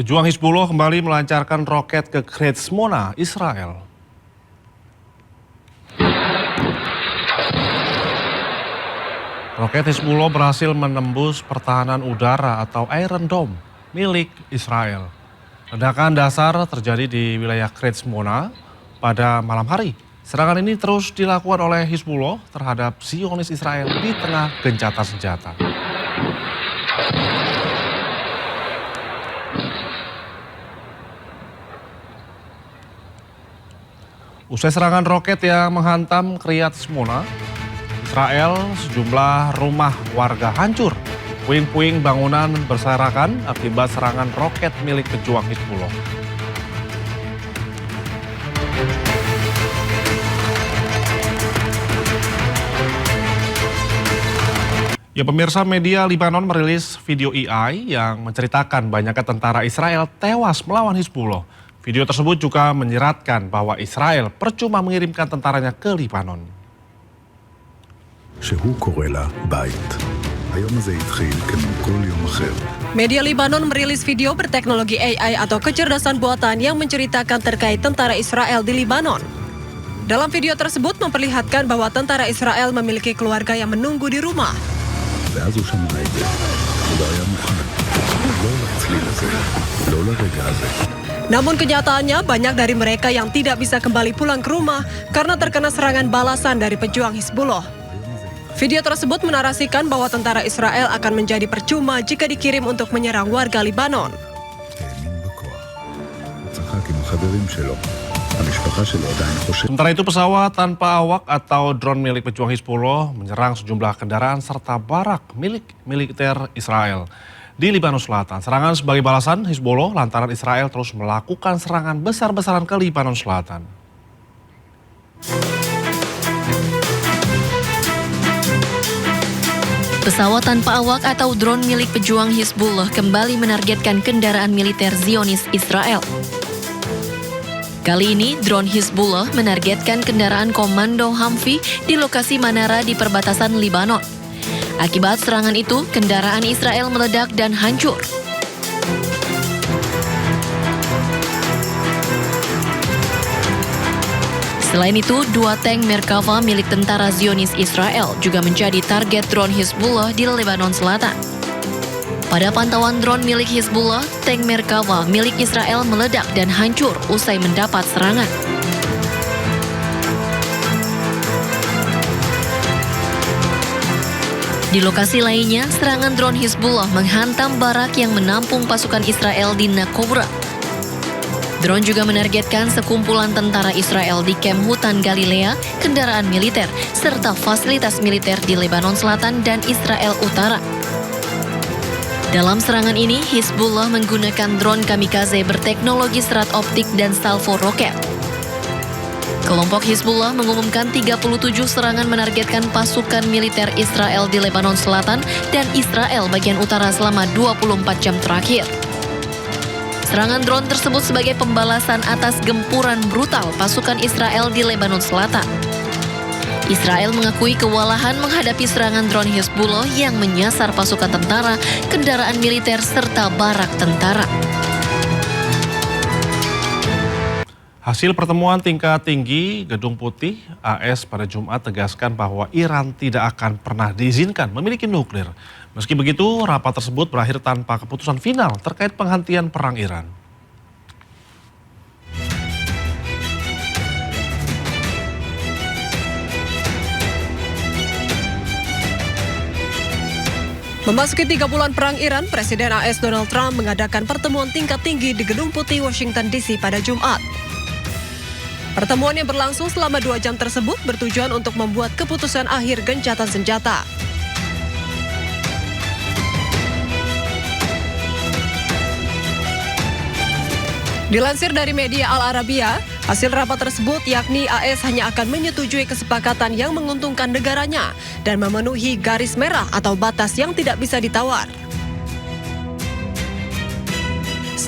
Pejuang Hizbullah kembali melancarkan roket ke Kiryat Shmona, Israel. Roket Hizbullah berhasil menembus pertahanan udara atau Iron Dome milik Israel. Ledakan dasar terjadi di wilayah Kiryat Shmona pada malam hari. Serangan ini terus dilakukan oleh Hizbullah terhadap Zionis Israel di tengah gencatan senjata. Usai serangan roket yang menghantam Kiryat Shmona, Israel, sejumlah rumah warga hancur. Puing-puing bangunan berserakan akibat serangan roket milik pejuang Hizbullah. Ya, pemirsa, media Lebanon merilis video AI yang menceritakan banyaknya tentara Israel tewas melawan Hizbullah. Video tersebut juga menyeratkan bahwa Israel percuma mengirimkan tentaranya ke Lebanon. Media Lebanon merilis video berteknologi AI atau kecerdasan buatan yang menceritakan terkait tentara Israel di Lebanon. Dalam video tersebut memperlihatkan bahwa tentara Israel memiliki keluarga yang menunggu di rumah. Namun kenyataannya banyak dari mereka yang tidak bisa kembali pulang ke rumah karena terkena serangan balasan dari pejuang Hizbullah. Video tersebut menarasikan bahwa tentara Israel akan menjadi percuma jika dikirim untuk menyerang warga Lebanon. Sementara itu, pesawat tanpa awak atau drone milik pejuang Hizbullah menyerang sejumlah kendaraan serta barak milik militer Israel di Lebanon Selatan. Serangan sebagai balasan Hizbullah lantaran Israel terus melakukan serangan besar-besaran ke Lebanon Selatan. Pesawat tanpa awak atau drone milik pejuang Hizbullah kembali menargetkan kendaraan militer Zionis Israel. Kali ini, drone Hizbullah menargetkan kendaraan komando Humvee di lokasi Manara di perbatasan Lebanon. Akibat serangan itu, kendaraan Israel meledak dan hancur. Selain itu, 2 tank Merkava milik tentara Zionis Israel juga menjadi target drone Hizbullah di Lebanon Selatan. Pada pantauan drone milik Hizbullah, tank Merkava milik Israel meledak dan hancur usai mendapat serangan. Di lokasi lainnya, serangan drone Hizbullah menghantam barak yang menampung pasukan Israel di Nakobra. Drone juga menargetkan sekumpulan tentara Israel di kamp hutan Galilea, kendaraan militer, serta fasilitas militer di Lebanon Selatan dan Israel Utara. Dalam serangan ini, Hizbullah menggunakan drone kamikaze berteknologi serat optik dan salvo roket. Kelompok Hizbullah mengumumkan 37 serangan menargetkan pasukan militer Israel di Lebanon Selatan dan Israel bagian utara selama 24 jam terakhir. Serangan drone tersebut sebagai pembalasan atas gempuran brutal pasukan Israel di Lebanon Selatan. Israel mengakui kewalahan menghadapi serangan drone Hizbullah yang menyasar pasukan tentara, kendaraan militer, serta barak tentara. Hasil pertemuan tingkat tinggi Gedung Putih, AS pada Jumat tegaskan bahwa Iran tidak akan pernah diizinkan memiliki nuklir. Meski begitu, rapat tersebut berakhir tanpa keputusan final terkait penghentian perang Iran. Memasuki 3 bulan perang Iran, Presiden AS Donald Trump mengadakan pertemuan tingkat tinggi di Gedung Putih, Washington DC pada Jumat. Pertemuan yang berlangsung selama 2 jam tersebut bertujuan untuk membuat keputusan akhir gencatan senjata. Dilansir dari media Al Arabiya, hasil rapat tersebut yakni AS hanya akan menyetujui kesepakatan yang menguntungkan negaranya dan memenuhi garis merah atau batas yang tidak bisa ditawar.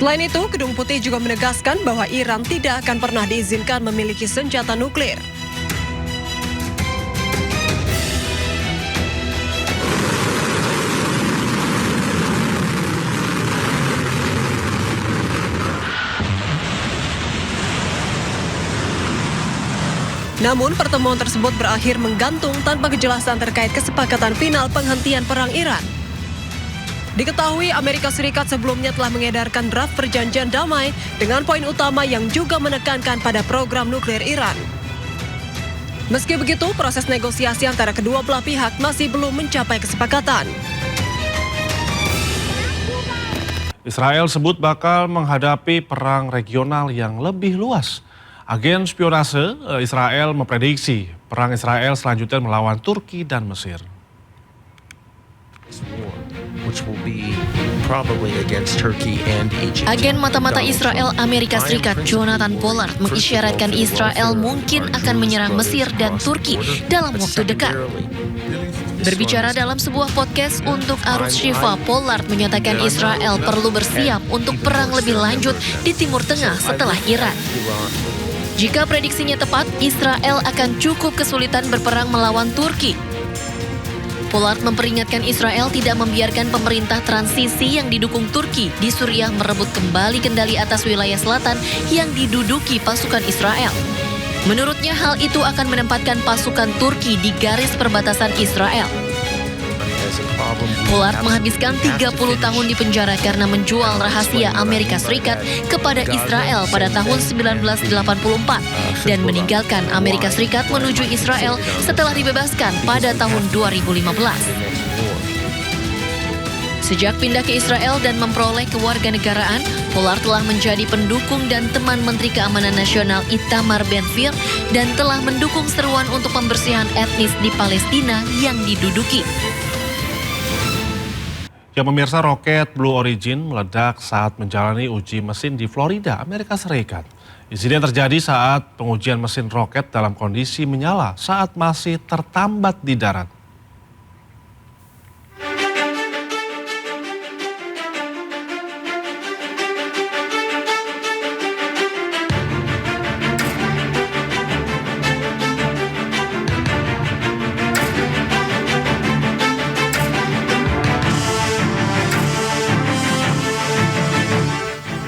Selain itu, Gedung Putih juga menegaskan bahwa Iran tidak akan pernah diizinkan memiliki senjata nuklir. Namun pertemuan tersebut berakhir menggantung tanpa kejelasan terkait kesepakatan final penghentian perang Iran. Diketahui Amerika Serikat sebelumnya telah mengedarkan draft perjanjian damai dengan poin utama yang juga menekankan pada program nuklir Iran. Meski begitu, proses negosiasi antara kedua belah pihak masih belum mencapai kesepakatan. Israel sebut bakal menghadapi perang regional yang lebih luas. Agen spionase Israel memprediksi perang Israel selanjutnya melawan Turki dan Mesir. Agen mata-mata Israel Amerika Serikat Jonathan Pollard mengisyaratkan Israel mungkin akan menyerang Mesir dan Turki dalam waktu dekat. Berbicara dalam sebuah podcast untuk Arus Shifa, Pollard menyatakan Israel perlu bersiap untuk perang lebih lanjut di Timur Tengah setelah Iran. Jika prediksinya tepat, Israel akan cukup kesulitan berperang melawan Turki. Pollard memperingatkan Israel tidak membiarkan pemerintah transisi yang didukung Turki di Suriah merebut kembali kendali atas wilayah selatan yang diduduki pasukan Israel. Menurutnya hal itu akan menempatkan pasukan Turki di garis perbatasan Israel. Pollard menghabiskan 30 tahun di penjara karena menjual rahasia Amerika Serikat kepada Israel pada tahun 1984 dan meninggalkan Amerika Serikat menuju Israel setelah dibebaskan pada tahun 2015. Sejak pindah ke Israel dan memperoleh kewarganegaraan, Pollard telah menjadi pendukung dan teman Menteri Keamanan Nasional Itamar Ben-Gvir dan telah mendukung seruan untuk pembersihan etnis di Palestina yang diduduki. Ya pemirsa, roket Blue Origin meledak saat menjalani uji mesin di Florida, Amerika Serikat. Insiden terjadi saat pengujian mesin roket dalam kondisi menyala saat masih tertambat di darat.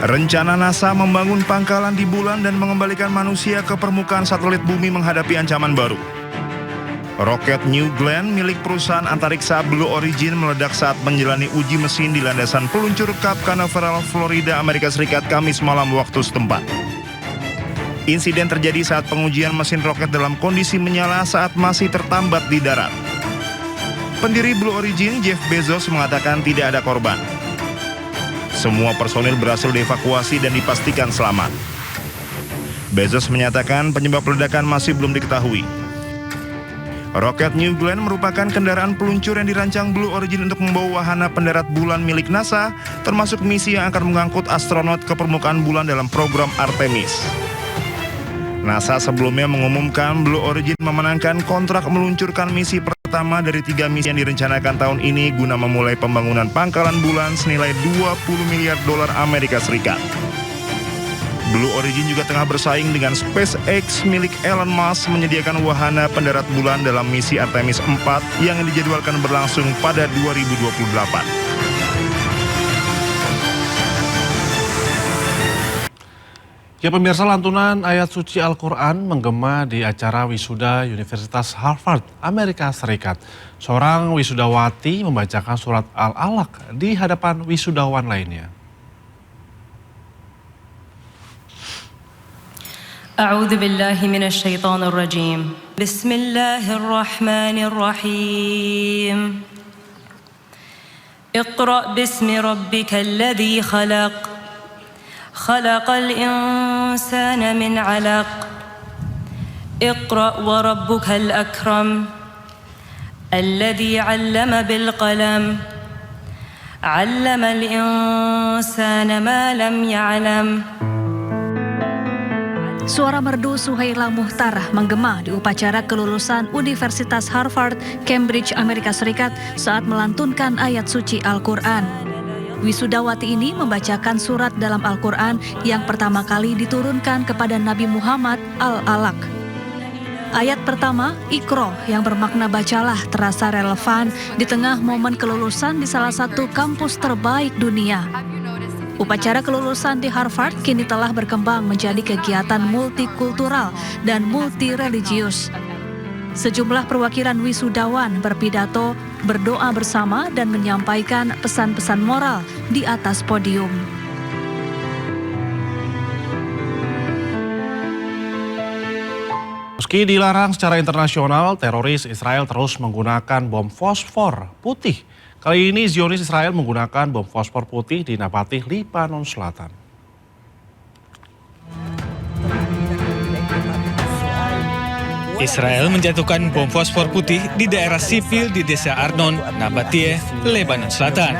Rencana NASA membangun pangkalan di bulan dan mengembalikan manusia ke permukaan satelit bumi menghadapi ancaman baru. Roket New Glenn milik perusahaan antariksa Blue Origin meledak saat menjalani uji mesin di landasan peluncur Cape Canaveral, Florida, Amerika Serikat, Kamis malam waktu setempat. Insiden terjadi saat pengujian mesin roket dalam kondisi menyala saat masih tertambat di darat. Pendiri Blue Origin, Jeff Bezos, mengatakan tidak ada korban. Semua personil berhasil dievakuasi dan dipastikan selamat. Bezos menyatakan penyebab ledakan masih belum diketahui. Roket New Glenn merupakan kendaraan peluncur yang dirancang Blue Origin untuk membawa wahana pendarat bulan milik NASA, termasuk misi yang akan mengangkut astronot ke permukaan bulan dalam program Artemis. NASA sebelumnya mengumumkan Blue Origin memenangkan kontrak meluncurkan misi pertama dari 3 misi yang direncanakan tahun ini guna memulai pembangunan pangkalan bulan senilai $20 miliar Amerika Serikat. Blue Origin juga tengah bersaing dengan SpaceX milik Elon Musk menyediakan wahana pendarat bulan dalam misi Artemis 4 yang dijadwalkan berlangsung pada 2028. Ya pemirsa, lantunan ayat suci Al-Quran menggema di acara wisuda Universitas Harvard, Amerika Serikat. Seorang wisudawati membacakan surat Al-Alaq di hadapan wisudawan lainnya. A'udzu billahi minasy syaithanir rajim. Bismillahirrahmanirrahim. Iqra bismi rabbikal ladzi khalaq. خلق الإنسان من علق اقرأ وربك الأكرم الذي علم بالقلم علم الإنسان ما لم يعلم. Suara merdu Suhaila Muhtar menggema di upacara kelulusan Universitas Harvard, Cambridge, Amerika Serikat saat melantunkan ayat suci Al-Quran. Wisudawati ini membacakan surat dalam Al-Quran yang pertama kali diturunkan kepada Nabi Muhammad, Al-Alaq. Ayat pertama, Iqra, yang bermakna bacalah, terasa relevan di tengah momen kelulusan di salah satu kampus terbaik dunia. Upacara kelulusan di Harvard kini telah berkembang menjadi kegiatan multikultural dan multireligius. Sejumlah perwakilan wisudawan berpidato, berdoa bersama dan menyampaikan pesan-pesan moral di atas podium. Meski dilarang secara internasional, teroris Israel terus menggunakan bom fosfor putih. Kali ini Zionis Israel menggunakan bom fosfor putih di Nabatih, Lebanon Selatan. Israel menjatuhkan bom fosfor putih di daerah sipil di desa Arnon, Nabatih, Lebanon Selatan.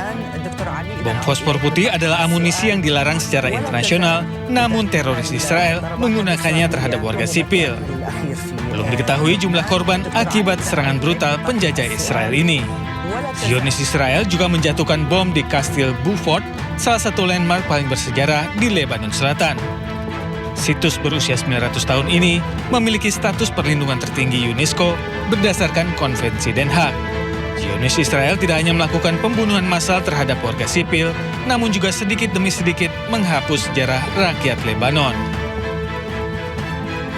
Bom fosfor putih adalah amunisi yang dilarang secara internasional, namun teroris Israel menggunakannya terhadap warga sipil. Belum diketahui jumlah korban akibat serangan brutal penjajah Israel ini. Zionis Israel juga menjatuhkan bom di Kastil Beaufort, salah satu landmark paling bersejarah di Lebanon Selatan. Situs berusia 900 tahun ini memiliki status perlindungan tertinggi UNESCO berdasarkan Konvensi Den Haag. Zionis Israel tidak hanya melakukan pembunuhan massal terhadap warga sipil, namun juga sedikit demi sedikit menghapus sejarah rakyat Lebanon.